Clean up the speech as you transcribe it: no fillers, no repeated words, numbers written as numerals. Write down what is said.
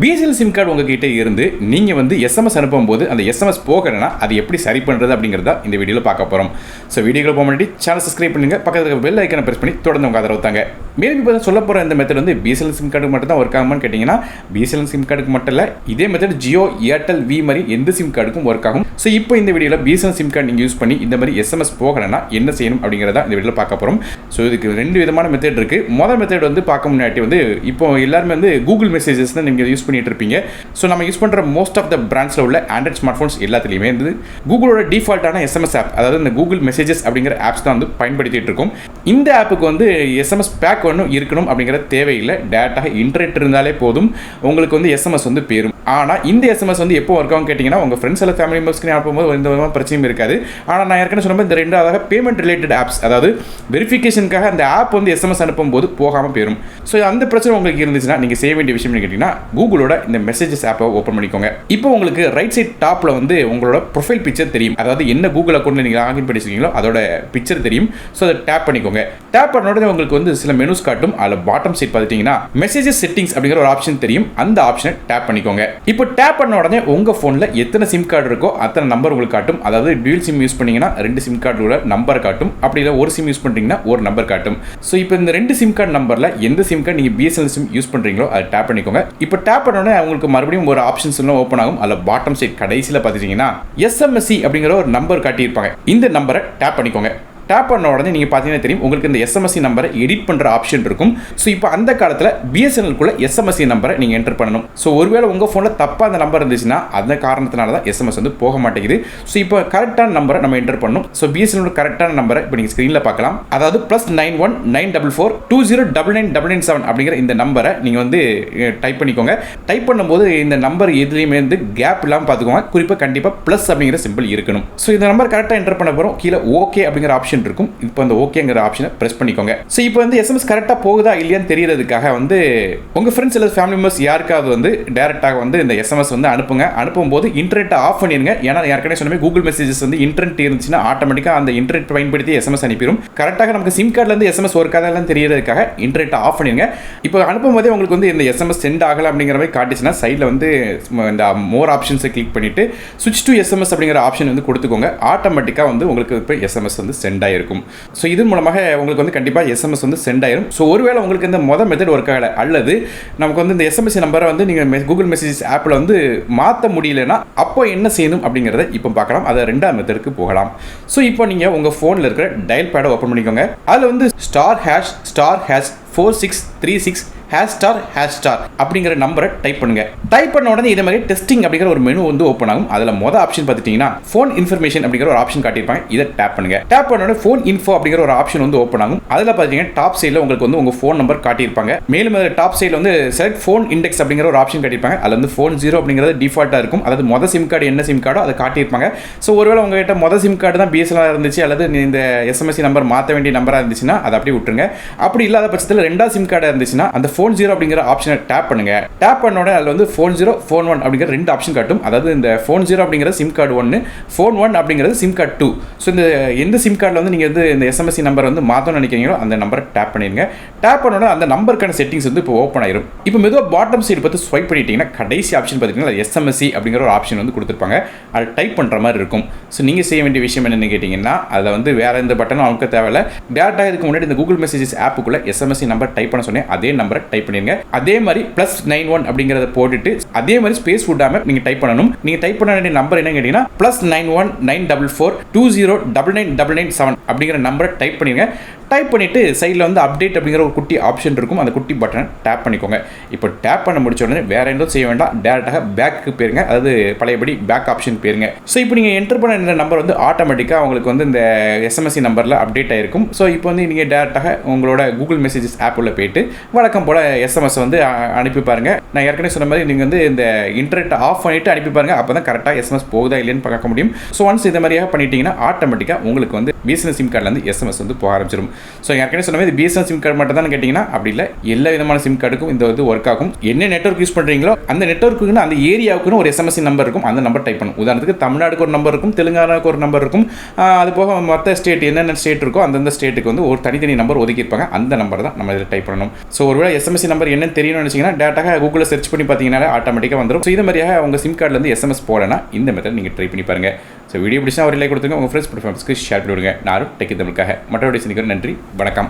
BSNL sim card உங்ககிட்ட இருந்து நீங்க வந்து எஸ்எம்எஸ் அனுப்பும்போது அந்த எஸ்எம்எஸ் போகலனா அது எப்படி சரி பண்றது அப்படிங்கறத இந்த வீடியோல பார்க்க போறோம். சோ வீடியோக்குள்ள போக முன்னாடி சேனல் சப்ஸ்கிரைப் பண்ணுங்க, பக்கத்துல இருக்க பெல் ஐகானை பிரஸ் பண்ணி தொடர்ந்து உங்க ஆதரவு தாங்க. மேலும் இப்போ சொல்ல போற இந்த மெத்தட் வந்து பிஎஸ்என்எல் சிம் கார்டுக்கு மட்டும் தான் ஒர்க் ஆகுமான்னு கேட்டீங்கன்னா பிஎஸ்என்எல் சிம் கார்டுக்கு மட்டும் இல்ல, இதே மெத்தட் ஜியோ, ஏர்டெல், வி மாதிரி எந்த சிம் கார்டுக்கும் ஒர்க் ஆகும். சோ இப்போ இந்த வீடியோல பிஎஸ்என்எல் சிம் கார்டு நீங்க யூஸ் பண்ணி இந்த மாதிரி எஸ்எம்எஸ் போகலனா என்ன செய்யணும் அப்படிங்கறத இந்த வீடியோல பார்க்க போறோம். சோ இதுக்கு ரெண்டு விதமான மெத்தட் இருக்கு. முதல் மெத்தட் வந்து பார்க்க முன்னாடி வந்து இப்போ எல்லாரும் வந்து கூகுள் மெசேஜஸ் தான் நீங்க யூஸ் பண்ணிட்டு இருப்பீங்க. ஸோ நம்ம யூஸ் பண்ணுற மோஸ்ட் ஆஃப் த பிராண்ட்ஸில் உள்ள ஆண்ட்ராய்ட் ஸ்மார்ட் ஃபோன்ஸ் எல்லாத்துலேயுமே வந்து கூகுளோட டிஃபால்ட்டான எஸ்எம்எஸ் ஆப், அதாவது இந்த கூகுள் மெசேஜஸ் அப்படிங்கிற ஆப்ஸ் தான் வந்து பயன்படுத்திட்டு இருக்கோம். இந்த ஆப்புக்கு வந்து எஸ்எம்எஸ் பேக் ஒன்றும் இருக்கணும் அப்படிங்கிற தேவையில்லை. டேரெக்டாக இன்டர்நெட் இருந்தாலே போதும், உங்களுக்கு வந்து எஸ்எம்எஸ் வந்து பேரும். ஆனால் இந்த எஸ்எம்எஸ் வந்து எப்போ ஒர்க் ஆகும் கேட்டிங்கன்னா உங்கள் ஃப்ரெண்ட்ஸ் எல்லாம் ஃபேமிலி மெம்பர்ஸ்க்கு அனுப்பும்போது எந்த விதமான பிரச்சனையும் இருக்காது. ஆனால் நான் ஏற்கனவே சொன்ன இந்த ரெண்டாவதாக பேமெண்ட் ரிலேட்டட் ஆப்ஸ், அதாவது வெரிஃபிகேஷனுக்காக அந்த ஆப் வந்து எஸ்எம்எஸ் அனுப்பும்போது போகாமல் போயிடும். ஸோ அந்த பிரச்சனை உங்களுக்கு இருந்துச்சுன்னா நீங்கள் செய்ய வேண்டிய விஷயம் கேட்டிங்கன்னா கூகுளோட இந்த மெசேஜஸ் ஆப்பை ஓப்பன் பண்ணிக்கோங்க. இப்போ உங்களுக்கு ரைட் சைட் டாப்ல வந்து உங்களோட ப்ரொஃபைல் பிக்சர் தெரியும், அதாவது என்ன கூகுள் அக்கௌண்ட்ல நீங்க லாகின் பண்ணிருக்கீங்களோ அதோட பிக்சர் தெரியும். ஸோ அதை டேப் பண்ணிக்கோங்க. டேப் பண்ண உடனே உங்களுக்கு வந்து சில மெனுஸ் காட்டும். அதில் பாட்டம் சைட் பார்த்துட்டீங்கன்னா மெசேஜஸ் செட்டிங்ஸ் அப்படிங்கிற ஒரு ஆப்ஷன் தெரியும். அந்த ஆப்ஷனை டேப் பண்ணிக்கோங்க. இப்போ டேப் பண்ண உடனே உங்க போன்ல எத்தனை சிம் கார்டு இருக்கோ அத்தனை நம்பர் உங்களுக்கு காட்டும். அதாவது டியூல் சிம் யூஸ் பண்ணீங்கன்னா 2 சிம் கார்டோட நம்பர் காட்டும். அப்படி இல்லை ஒரு சிம் யூஸ் பண்றீங்கன்னா ஒரு நம்பர் காட்டும். ஸோ இப்போ இந்த 2 சிம் கார்டு நம்பர்ல எந்த சிம் கார்டு நீங்க பிஎஸ்என்எல் சிம் யூஸ் பண்றீங்களோ அதை டேப் பண்ணிக்கோங்க. இப்போ டேப் பண்ண உடனே உங்களுக்கு மறுபடியும் ஒரு ஆப்ஷன்ஸ் எல்லாம் ஓப்பன் ஆகும். அதில் பாட்டம் சைட் கடைசியில் பார்த்துட்டீங்கன்னா எஸ்எம்எஸ்சி அப்படிங்கிற ஒரு நம்பர் காட்டியிருப்பாங்க. இந்த நம்பரை டேப் பண்ணிக்கோங்க. டேப் பண்ண உடனே நீங்கள் பார்த்தீங்கன்னா தெரியும் உங்களுக்கு இந்த எஸ்எம்எஸ்சி நம்பரை எடிட் பண்ணுற ஆப்ஷன் இருக்கும். ஸோ இப்போ அந்த காலத்தில் பிஎஸ்என்எல்குள்ள எஸ்எம்எஸ்சி நம்பரை நீங்கள் என்டர் பண்ணணும். ஸோ ஒருவேளை உங்கள் ஃபோனில் தப்பாக அந்த நம்பர் இருந்துச்சுன்னா அந்த காரணத்தினால தான் எஸ்எம்எஸ் வந்து போக மாட்டேங்குது. ஸோ இப்போ கரெக்டான நம்பரை நம்ம என்டர் பண்ணணும். ஸோ பிஎஸ்என்எல் கரெக்டான நம்பரை இப்போ நீங்கள் ஸ்க்ரீனில் பார்க்கலாம். அதாவது +91 944 209997 அப்படிங்கிற இந்த நம்பரை நீங்கள் வந்து டைப் பண்ணிக்கோங்க. டைப் பண்ணும்போது இந்த நம்பர் எதுலேயுமே வந்து கேப் இல்லாமல் பார்த்துக்கோங்க. குறிப்பாக கண்டிப்பாக ப்ளஸ் அப்படிங்கிற சிம்பிள் இருக்கணும். ஸோ இந்த நம்பர் கரெக்டாக என்டர் பண்ண போகிறோம். கீழே ஓகே அப்படிங்கிற ஆப்ஷன் இருக்கும். இப்போ அந்த ஓகேங்கிற ஆப்ஷனை பிரஸ் பண்ணிக்கோங்க. சோ இப்போ வந்து எஸ்எம்எஸ் கரெக்ட்டா போகுதா இல்லையான்னு தெரியறதுக்காக வந்து உங்க ஃப்ரெண்ட்ஸ் இல்ல ஃபேமிலி மெம்பர்ஸ் யாருக்காவது வந்து டைரக்டாக வந்து இந்த எஸ்எம்எஸ் வந்து அனுப்புங்க. அனுப்பும்போது இன்டர்நெட் ஆஃப் பண்ணிருங்க. ஏன்னா ஏற்கனவே சொன்ன கூகுள் மெசேஜஸ் வந்து இன்டர்நெட் இருந்துச்சுன்னா ஆட்டோமேட்டிக்கா அந்த இன்டர்நெட் பயன்படுத்தி எஸ்எம்எஸ் அனுப்பிடும். கரெக்டாக நமக்கு சிம் கார்டுல இருந்து எஸ்எம்எஸ் ஒர்க் ஆகலாம் தெரியறதுக்காக இன்டர்நெட் ஆஃப் பண்ணிருங்க. இப்போ அனுப்பும்போதே உங்களுக்கு வந்து இந்த எஸ்எம்எஸ் சென்ட் ஆகல அப்படிங்கிற மாதிரி காட்டுச்சுன்னா சைடில் வந்து இந்த மோர் ஆப்ஷன்ஸை கிளிக் பண்ணிட்டு ஸ்விட்ச் டு எஸ்எம்எஸ் அப்படிங்கிற ஆப்ஷன் வந்து கொடுத்துக்கோங்க. ஆட்டோமேட்டிக்காக வந்து உங்களுக்கு இப்போ எஸ்எம்எஸ் வந்து சென்ட் இருக்கும். ஸோ இது மூலமாக உங்களுக்கு வந்து கண்டிப்பாக எஸ்எம்எஸ் வந்து சென்ட் ஆயிரும். ஸோ ஒருவேளை உங்களுக்கு இந்த மொதல் மெத்தட் ஒர்க் ஆகலை அல்லது நமக்கு வந்து இந்த எஸ்எம்எஸ் நம்பரை வந்து நீங்கள் கூகுள் மெசேஜஸ் ஆப்பில் வந்து மாற்ற முடியலன்னா அப்போ என்ன செய்யணும் அப்படிங்கிறத இப்போ பார்க்கலாம். அதை 2ஆம் மெத்தடுக்கு போகலாம். ஸோ இப்போ நீங்கள் உங்கள் ஃபோனில் இருக்கிற டயல் பேடை ஓப்பன் பண்ணிக்கோங்க. அதில் வந்து *#*4636 ## அப்படிங்கிற நம்பரை டைப் பண்ணுங்க. டைப் பண்ண உடனே இதே மாதிரி டெஸ்டிங் அப்படிங்கிற ஒரு மெனு வந்து ஓப்பன் ஆகும். அதில் மொதல் ஆப்ஷன் பார்த்துட்டீங்கன்னா ஃபோன் இன்ஃபர்மேஷன் அப்படிங்கிற ஒரு ஆப்ஷன் காட்டியிருப்பாங்க. இதை டேப் பண்ணுங்க. டேப் பண்ண உடனே ஃபோன் இன்ஃபோ அப்படிங்கிற ஒரு ஆப்ஷன் வந்து ஓப்பன் ஆகும். அதில் பார்த்தீங்கன்னா டாப் சைடில் உங்களுக்கு வந்து உங்கள் ஃபோன் நம்பர் காட்டியிருப்பாங்க. மேலும் அதில் டாப் சைடில் வந்து செலக்ட் ஃபோன் இண்டெக்ஸ் அப்படிங்கிற ஒரு ஆப்ஷன் காட்டியிருப்பாங்க. அதில் வந்து ஃபோன் 0 அப்படிங்கிறது டிஃபால்ட்டாக இருக்கும். அதாவது மொதல் சிம் கார்டு என்ன சிம் கார்டோ அதை காட்டியிருப்பாங்க. ஸோ ஒருவேளை உங்ககிட்ட மொதல் சிம் கார்டு தான் பிஎஸ்என்எல் இருந்துச்சு அல்லது இந்த எஸ்எம்எஸ்சி நம்பர் மாற்ற வேண்டிய நம்பராக இருந்துச்சுன்னா அதை அப்படியே விட்டுருங்க. அப்படி இல்லாத பட்சத்தில் 2ஆம் சிம் கார்டாக இருந்துச்சுன்னா அந்த ஃபோன் 0 அப்படிங்கிற ஆப்ஷனை டேப் பண்ணுங்க. டேப் பண்ண உடனே அதில் வந்து ஃபோன் 0 ஃபோன் 1 அப்படிங்கிற 2 ஆப்ஷன் காட்டும். அதாவது இந்த ஃபோன் 0 அப்படிங்கிற சிம் கார்டு 1, ஃபோன் 1 அப்படிங்கிறது சிம் கார்டு 2. ஸோ இந்த எந்த சிம் கார்டில் வந்து நீங்கள் வந்து இந்த எஸ்எம்எஸ்சி நம்பர் வந்து மாற்றணும்னு நினைக்கிறீங்களோ அந்த நம்பரை டேப் பண்ணிடுங்க. டேப் பண்ண உடனே அந்த நம்பருக்கான செட்டிங்ஸ் வந்து இப்போ ஓப்பன் ஆயிரும். இப்போ மெதுவாக பாட்டம் சைடு பார்த்து ஸ்வைப் பண்ணிட்டீங்கன்னா கடைசி ஆப்ஷன் பார்த்தீங்கன்னா எஸ்எம்எஸ்சி அப்படிங்கிற ஒரு ஆப்ஷன் வந்து கொடுத்துருப்பாங்க. அதை டைப் பண்ணுற மாதிரி இருக்கும். ஸோ நீங்கள் செய்ய வேண்டிய விஷயம் என்னன்னு கேட்டிங்கன்னா அதில் வந்து வேற எந்த பட்டனும் அமுக்க தேவையில்லை. டேரெக்டாக இதுக்கு முன்னாடி இந்த கூகுள் மெசேஜஸ் ஆப்புக்குள்ள எஸ்எம்எஸ்சி நம்பர் டைப் பண்ண சொன்னேன். அதே நம்பரை டைப் பண்ணிடுங்க. அதே மாதிரி +91 அப்படிங்கறத போட்டுட்டு அதே மாதிரி ஸ்பேஸ் விடாம நீங்க டைப் பண்ணணும். நீங்க டைப் பண்ண வேண்டிய நம்பர் என்ன கேட்டீங்கன்னா +91 944 209997 அப்படிங்கிற நம்பரை டைப் பண்ணிருங்க. டைப் பண்ணிட்டு சைடில் வந்து அப்டேட் அப்படிங்கிற ஒரு குட்டி ஆப்ஷன் இருக்கும். அந்த குட்டி பட்டனை டேப் பண்ணிக்கோங்க. இப்போ டேப் பண்ண முடிச்ச உடனே வேற எதுவும் செய்ய வேண்டாம். டேரெக்டாக பேக்கு போயிருங்க. அதாவது பழையபடி பேக் ஆப்ஷன் போயிருங்க. ஸோ இப்போ நீங்கள் என்டர் பண்ண இந்த நம்பர் வந்து ஆட்டோமேட்டிக்காக உங்களுக்கு வந்து இந்த எஸ்எம்எஸ்சி நம்பரில் அப்டேட் ஆயிருக்கும். ஸோ இப்போ வந்து நீங்கள் டேரெக்டாக உங்களோட கூகுள் மெசேஜஸ் ஆப் உள்ள போயிட்டு வழக்கம் போல் எஸ்எம்எஸ் வந்து அனுப்பி பாருங்க. நான் ஏற்கனவே சொன்ன மாதிரி நீங்கள் வந்து இந்த இன்டர்நெட் ஆஃப் பண்ணிட்டு அனுப்பி பாருங்க. அப்போ தான் கரெக்டாக எஸ்எம்எஸ் போகுதா இல்லைன்னு பார்க்க முடியும். ஸோ ஒன்ஸ் இந்த மாதிரியாக பண்ணிட்டீங்கன்னா ஆட்டோமேட்டிக்காக உங்களுக்கு வந்து பிஎஸ்என்எல் சிம் கார்டில் வந்து எஸ்எம்எஸ் வந்து போக ஆரம்பிச்சிடும். ஸோ ஏற்கனவே சொன்ன மாதிரி பிஎஸ்என்எல் சிம் கார்டு மட்டும் தான் கேட்டிங்கன்னா அப்படி இல்லை, எல்லா விதமான சிம் கார்டுக்கும் இந்த வந்து ஒர்க் ஆகும். என்ன நெட்வொர்க் யூஸ் பண்ணுறீங்களோ அந்த நெட்வொர்க்குன்னு அந்த ஏரியாவுக்குன்னு ஒரு எஸ்எம்எஸ் நம்பர் இருக்கும், அந்த நம்பர் டைப் பண்ணும். உதாரணத்துக்கு தமிழ்நாடுக்கு ஒரு நம்பர் இருக்கும், தெலுங்கானாவுக்கு ஒரு நம்பர் இருக்கும், அது போக மற்ற ஸ்டேட் என்னென்ன ஸ்டேட் இருக்கோ அந்தந்த ஸ்டேட்டுக்கு வந்து ஒரு தனித்தனி நம்பர் ஒதுக்கியிருப்பாங்க, அந்த நம்பர் தான் நம்ம இதில் டைப் பண்ணணும். ஸோ ஒருவேளை எஸ்எம்எஸ் நம்பர் என்னன்னு தெரியணும்னு நினச்சிங்கன்னா டேட்டாக கூகுளில் சர்ச் பண்ணி பார்த்தீங்கன்னா ஆட்டோமேட்டிக்காக வந்துடும். ஸோ இது மாதிரியாக உங்கள் சிம் கார்டில் எஸ்எம்எஸ் போடனா இந்த மெத்தட் நீங்கள் ட்ரை பண்ணி பாருங்கள். ஸோ வீடியோ பிடிச்சா ஒரு லைக் கொடுத்துங்க, உங்கள் ஃப்ரெண்ட்ஸ் ஷேர் பண்ணி விடுங்க. நானும் டெக் தமிழுக்காக மற்றபடி சந்திக்கிறேன். நன்றி, வணக்கம்.